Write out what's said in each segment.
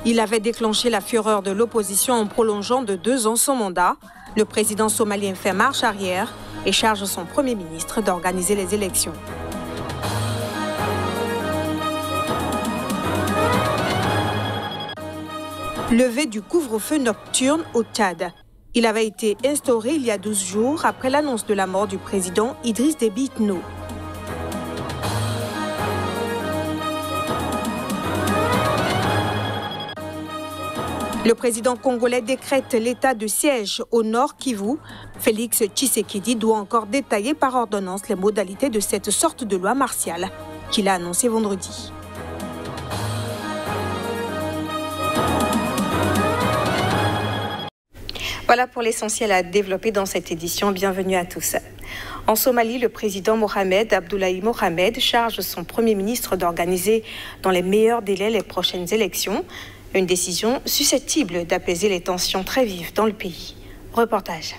Il avait déclenché la fureur de l'opposition en prolongeant de 2 ans son mandat. Le président somalien fait marche arrière et charge son Premier ministre d'organiser les élections. Levée du couvre-feu nocturne au Tchad. Il avait été instauré il y a 12 jours après l'annonce de la mort du président Idriss Déby Itno. Le président congolais décrète l'état de siège au Nord Kivu. Félix Tshisekedi doit encore détailler par ordonnance les modalités de cette sorte de loi martiale qu'il a annoncée vendredi. Voilà pour l'essentiel à développer dans cette édition. Bienvenue à tous. En Somalie, le président Mohamed Abdullahi Mohamed charge son Premier ministre d'organiser dans les meilleurs délais les prochaines élections. Une décision susceptible d'apaiser les tensions très vives dans le pays. Reportage.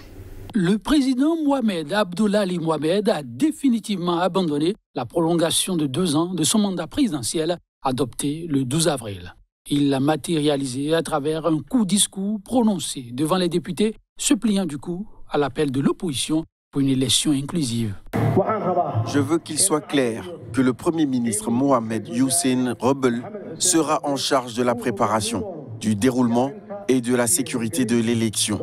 Le président Mohamed Abdullahi Mohamed a définitivement abandonné la prolongation de 2 ans de son mandat présidentiel adopté le 12 avril. Il l'a matérialisé à travers un court discours prononcé devant les députés, se pliant du coup à l'appel de l'opposition pour une élection inclusive. Je veux qu'il soit clair que le Premier ministre Mohamed Hussein Rebel sera en charge de la préparation, du déroulement et de la sécurité de l'élection.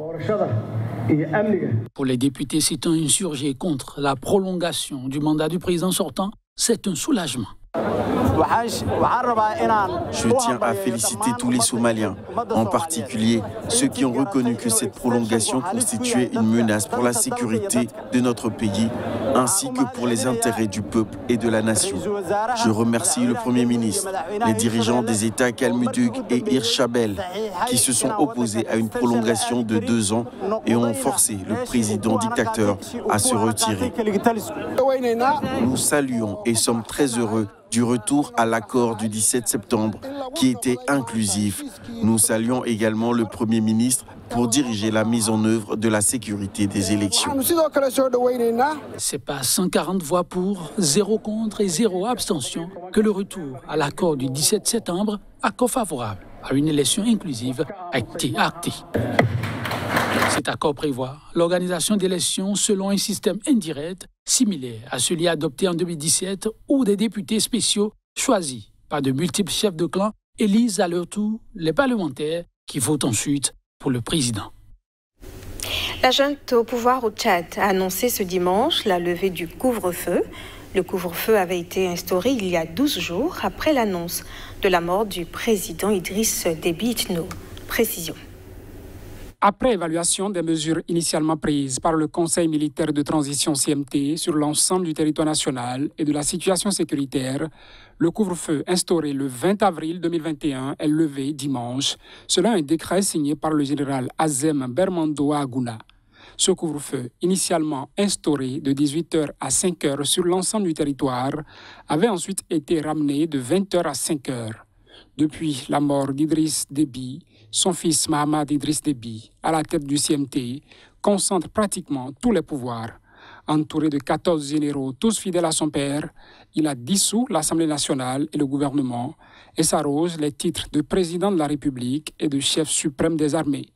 Pour les députés s'étant insurgés contre la prolongation du mandat du président sortant, c'est un soulagement. Je tiens à féliciter tous les Somaliens, en particulier ceux qui ont reconnu que cette prolongation constituait une menace pour la sécurité de notre pays, ainsi que pour les intérêts du peuple et de la nation. Je remercie le Premier ministre, les dirigeants des États Kalmudug et Hirshabelle, qui se sont opposés à une prolongation de 2 ans et ont forcé le président dictateur à se retirer. Nous saluons et sommes très heureux du retour à l'accord du 17 septembre qui était inclusif. Nous saluons également le Premier ministre pour diriger la mise en œuvre de la sécurité des élections. C'est par 140 voix pour, 0 contre et 0 abstention que le retour à l'accord du 17 septembre, accord favorable à une élection inclusive, a été acté. Cet accord prévoit l'organisation d'élections selon un système indirect similaire à celui adopté en 2017 où des députés spéciaux choisis par de multiples chefs de clan élisent à leur tour les parlementaires qui votent ensuite pour le président. La junte au pouvoir au Tchad a annoncé ce dimanche la levée du couvre-feu. Le couvre-feu avait été instauré il y a 12 jours après l'annonce de la mort du président Idriss Déby Itno. Précision. Après évaluation des mesures initialement prises par le Conseil militaire de transition CMT sur l'ensemble du territoire national et de la situation sécuritaire, le couvre-feu instauré le 20 avril 2021 est levé dimanche, selon un décret signé par le général Azem Bermando Aguna. Ce couvre-feu, initialement instauré de 18h à 5h sur l'ensemble du territoire, avait ensuite été ramené de 20h à 5h. Depuis la mort d'Idriss Déby, son fils Mahamad Idriss Déby, à la tête du CMT, concentre pratiquement tous les pouvoirs. Entouré de 14 généraux, tous fidèles à son père, il a dissous l'Assemblée nationale et le gouvernement et s'arrose les titres de président de la République et de chef suprême des armées.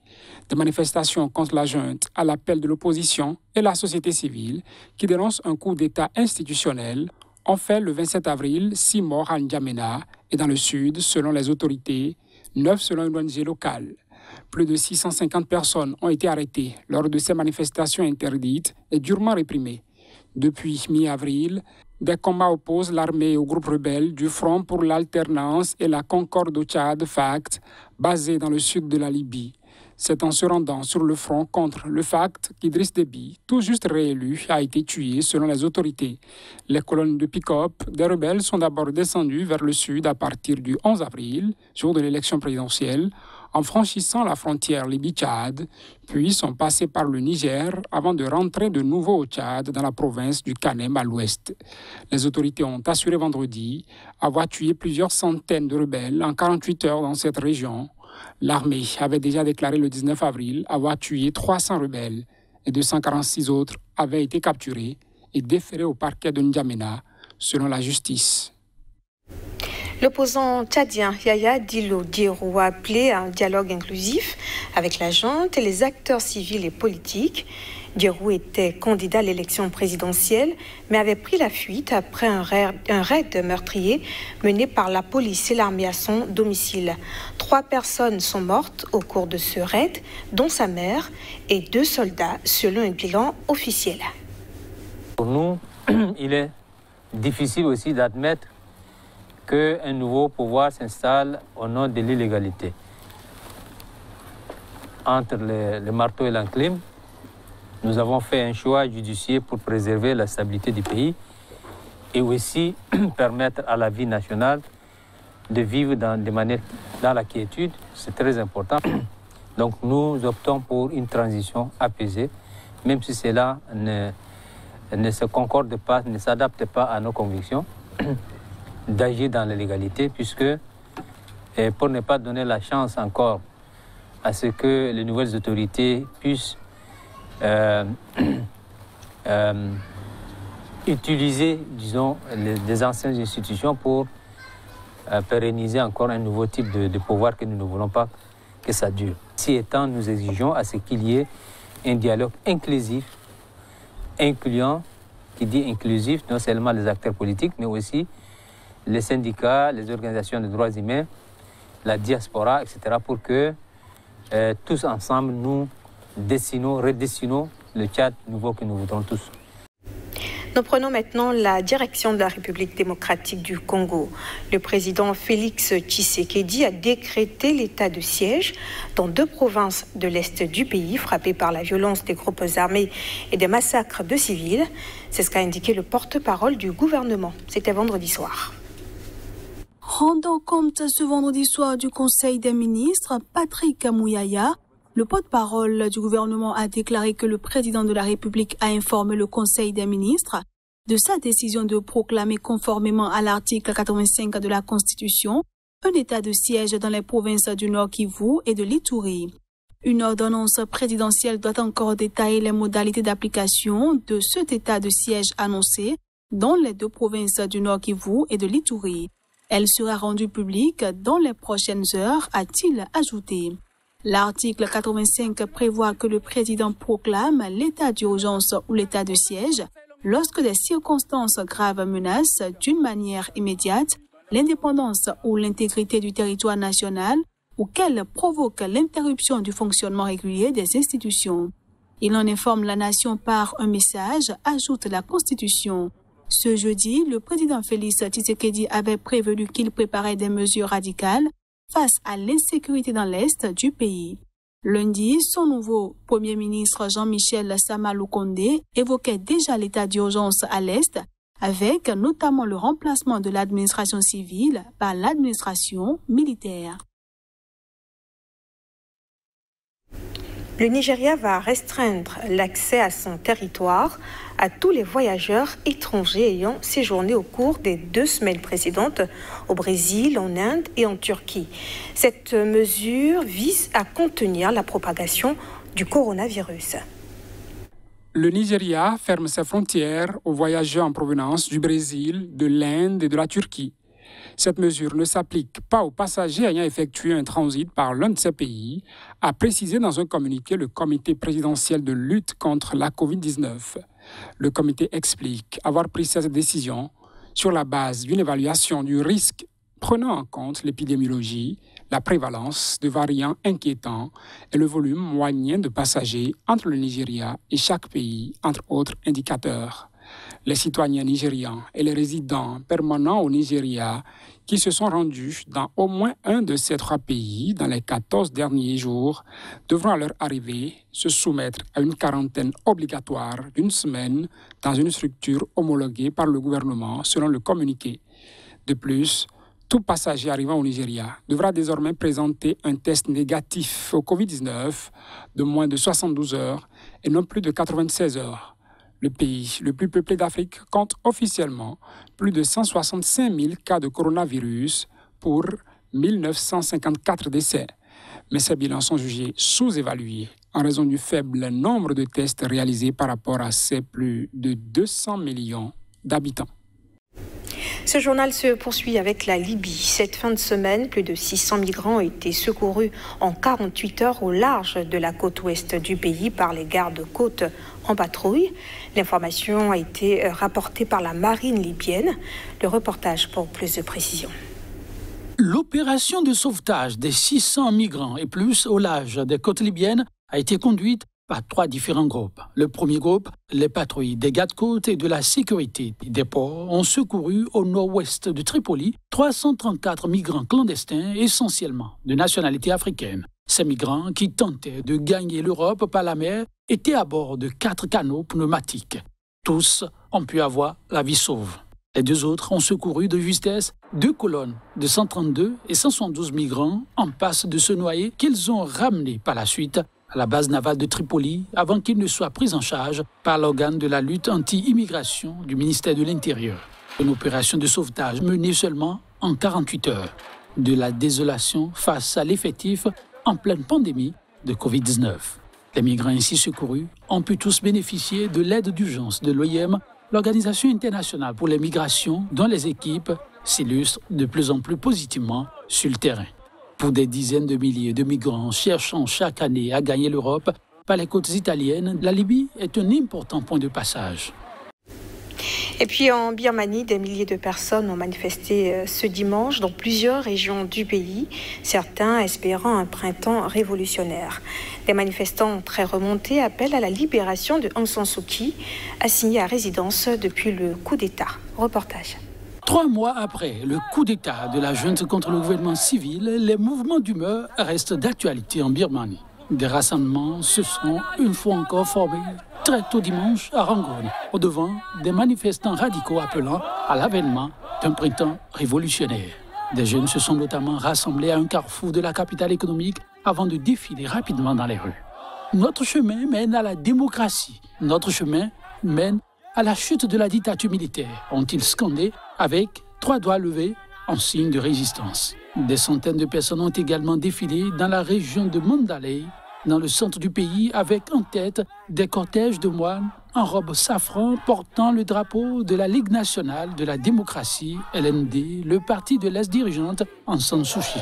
Des manifestations contre la junte à l'appel de l'opposition et la société civile qui dénoncent un coup d'État institutionnel ont fait le 27 avril 6 morts à N'Djamena et dans le sud, selon les autorités, 9 selon une ONG locale. Plus de 650 personnes ont été arrêtées lors de ces manifestations interdites et durement réprimées. Depuis mi-avril, des combats opposent l'armée au groupe rebelle du Front pour l'alternance et la concorde au Tchad, FACT, basé dans le sud de la Libye. C'est en se rendant sur le front contre le FACT qu'Idriss Déby, tout juste réélu, a été tué selon les autorités. Les colonnes de pick-up des rebelles sont d'abord descendues vers le sud à partir du 11 avril, jour de l'élection présidentielle, en franchissant la frontière Libye-Tchad, puis sont passés par le Niger avant de rentrer de nouveau au Tchad dans la province du Kanem à l'ouest. Les autorités ont assuré vendredi avoir tué plusieurs centaines de rebelles en 48 heures dans cette région. L'armée avait déjà déclaré le 19 avril avoir tué 300 rebelles et 246 autres avaient été capturés et déférés au parquet de N'Djamena, selon la justice. L'opposant tchadien Yaya Dilo Diérou a appelé à un dialogue inclusif avec la junte et les acteurs civils et politiques. Diérou était candidat à l'élection présidentielle, mais avait pris la fuite après un raid meurtrier mené par la police et l'armée à son domicile. 3 personnes sont mortes au cours de ce raid, dont sa mère et 2 soldats, selon un bilan officiel. Pour nous, il est difficile aussi d'admettre qu'un nouveau pouvoir s'installe au nom de l'illégalité. Entre le marteau et l'enclume, nous avons fait un choix judicieux pour préserver la stabilité du pays et aussi permettre à la vie nationale de vivre dans la quiétude. C'est très important. Donc nous optons pour une transition apaisée, même si cela ne se concorde pas, ne s'adapte pas à nos convictions, d'agir dans la légalité, puisque pour ne pas donner la chance encore à ce que les nouvelles autorités puissent utiliser, disons, les anciennes institutions pour pérenniser encore un nouveau type de pouvoir que nous ne voulons pas que ça dure. Si étant, nous exigeons à ce qu'il y ait un dialogue inclusif, incluant, qui dit inclusif, non seulement les acteurs politiques, mais aussi les syndicats, les organisations de droits humains, la diaspora, etc., pour que tous ensemble, nous redessinons le Tchad nouveau que nous voudrons tous. Nous prenons maintenant la direction de la République démocratique du Congo. Le président Félix Tshisekedi a décrété l'état de siège dans 2 provinces de l'Est du pays frappées par la violence des groupes armés et des massacres de civils. C'est ce qu'a indiqué le porte-parole du gouvernement. C'était vendredi soir. Rendant compte ce vendredi soir du Conseil des ministres, Patrick Mouyaya, le porte-parole du gouvernement, a déclaré que le président de la République a informé le Conseil des ministres de sa décision de proclamer conformément à l'article 85 de la Constitution un état de siège dans les provinces du Nord Kivu et de l'Ituri. Une ordonnance présidentielle doit encore détailler les modalités d'application de cet état de siège annoncé dans les 2 provinces du Nord Kivu et de l'Ituri. Elle sera rendue publique dans les prochaines heures, a-t-il ajouté. L'article 85 prévoit que le président proclame l'état d'urgence ou l'état de siège lorsque des circonstances graves menacent d'une manière immédiate l'indépendance ou l'intégrité du territoire national ou qu'elle provoque l'interruption du fonctionnement régulier des institutions. Il en informe la nation par un message, ajoute la Constitution. Ce jeudi, le président Félix Tshisekedi avait prévenu qu'il préparait des mesures radicales face à l'insécurité dans l'Est du pays. Lundi, son nouveau Premier ministre Jean-Michel Sama-Lukonde évoquait déjà l'état d'urgence à l'Est, avec notamment le remplacement de l'administration civile par l'administration militaire. Le Nigeria va restreindre l'accès à son territoire à tous les voyageurs étrangers ayant séjourné au cours des 2 semaines précédentes au Brésil, en Inde et en Turquie. Cette mesure vise à contenir la propagation du coronavirus. Le Nigeria ferme ses frontières aux voyageurs en provenance du Brésil, de l'Inde et de la Turquie. Cette mesure ne s'applique pas aux passagers ayant effectué un transit par l'un de ces pays, a précisé dans un communiqué le comité présidentiel de lutte contre la Covid-19. Le comité explique avoir pris cette décision sur la base d'une évaluation du risque prenant en compte l'épidémiologie, la prévalence de variants inquiétants et le volume moyen de passagers entre le Nigeria et chaque pays, entre autres indicateurs. Les citoyens nigérians et les résidents permanents au Nigeria qui se sont rendus dans au moins un de ces 3 pays dans les 14 derniers jours devront à leur arrivée se soumettre à une quarantaine obligatoire d'1 semaine dans une structure homologuée par le gouvernement selon le communiqué. De plus, tout passager arrivant au Nigeria devra désormais présenter un test négatif au Covid-19 de moins de 72 heures et non plus de 96 heures. Le pays le plus peuplé d'Afrique compte officiellement plus de 165 000 cas de coronavirus pour 1954 décès. Mais ces bilans sont jugés sous-évalués en raison du faible nombre de tests réalisés par rapport à ces plus de 200 millions d'habitants. Ce journal se poursuit avec la Libye. Cette fin de semaine, plus de 600 migrants ont été secourus en 48 heures au large de la côte ouest du pays par les gardes-côtes en patrouille. L'information a été rapportée par la marine libyenne. Le reportage pour plus de précision. L'opération de sauvetage des 600 migrants et plus au large des côtes libyennes a été conduite par 3 différents groupes. Le premier groupe, les patrouilles des gardes-côtes et de la sécurité des ports, ont secouru au nord-ouest de Tripoli 334 migrants clandestins, essentiellement de nationalité africaine. Ces migrants, qui tentaient de gagner l'Europe par la mer, étaient à bord de 4 canots pneumatiques. Tous ont pu avoir la vie sauve. Les 2 autres ont secouru de justesse 2 colonnes de 132 et 172 migrants en passe de se noyer qu'ils ont ramenés par la suite à la base navale de Tripoli avant qu'ils ne soient pris en charge par l'organe de la lutte anti-immigration du ministère de l'Intérieur. Une opération de sauvetage menée seulement en 48 heures. De la désolation face à l'effectif en pleine pandémie de Covid-19. Les migrants ainsi secourus ont pu tous bénéficier de l'aide d'urgence de l'OIM, l'Organisation internationale pour les migrations, dont les équipes s'illustrent de plus en plus positivement sur le terrain. Pour des dizaines de milliers de migrants cherchant chaque année à gagner l'Europe par les côtes italiennes, la Libye est un important point de passage. Et puis en Birmanie, des milliers de personnes ont manifesté ce dimanche dans plusieurs régions du pays, certains espérant un printemps révolutionnaire. Les manifestants très remontés appellent à la libération de Aung San Suu Kyi, assignée à résidence depuis le coup d'État. Reportage. 3 mois après le coup d'État de la junte contre le gouvernement civil, les mouvements d'humeur restent d'actualité en Birmanie. Des rassemblements se sont une fois encore formés très tôt dimanche à Rangoon, au-devant des manifestants radicaux appelant à l'avènement d'un printemps révolutionnaire. Des jeunes se sont notamment rassemblés à un carrefour de la capitale économique avant de défiler rapidement dans les rues. Notre chemin mène à la démocratie. Notre chemin mène à la chute de la dictature militaire, ont-ils scandé avec 3 doigts levés en signe de résistance. Des centaines de personnes ont également défilé dans la région de Mandalay, dans le centre du pays, avec en tête des cortèges de moines en robe safran portant le drapeau de la Ligue nationale de la démocratie, LND, le parti de l'ex-dirigeante Aung San Suu Kyi.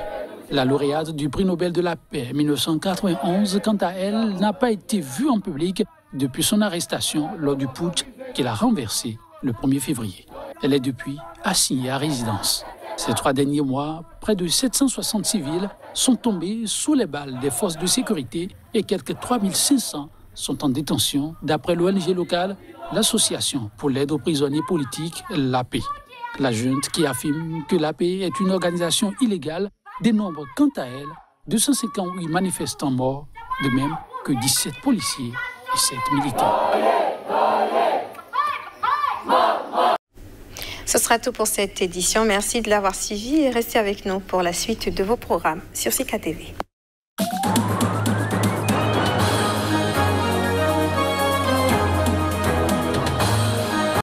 La lauréate du prix Nobel de la paix 1991, quant à elle, n'a pas été vue en public depuis son arrestation lors du putsch qu'il a renversé le 1er février. Elle est depuis assignée à résidence. Ces 3 derniers mois, près de 760 civils sont tombés sous les balles des forces de sécurité et quelques 3500 sont en détention, d'après l'ONG locale, l'Association pour l'aide aux prisonniers politiques, l'AP. La junte, qui affirme que l'AP est une organisation illégale, dénombre quant à elle 258 manifestants morts, de même que 17 policiers et 7 militaires. Ce sera tout pour cette édition. Merci de l'avoir suivi et restez avec nous pour la suite de vos programmes sur Sika TV.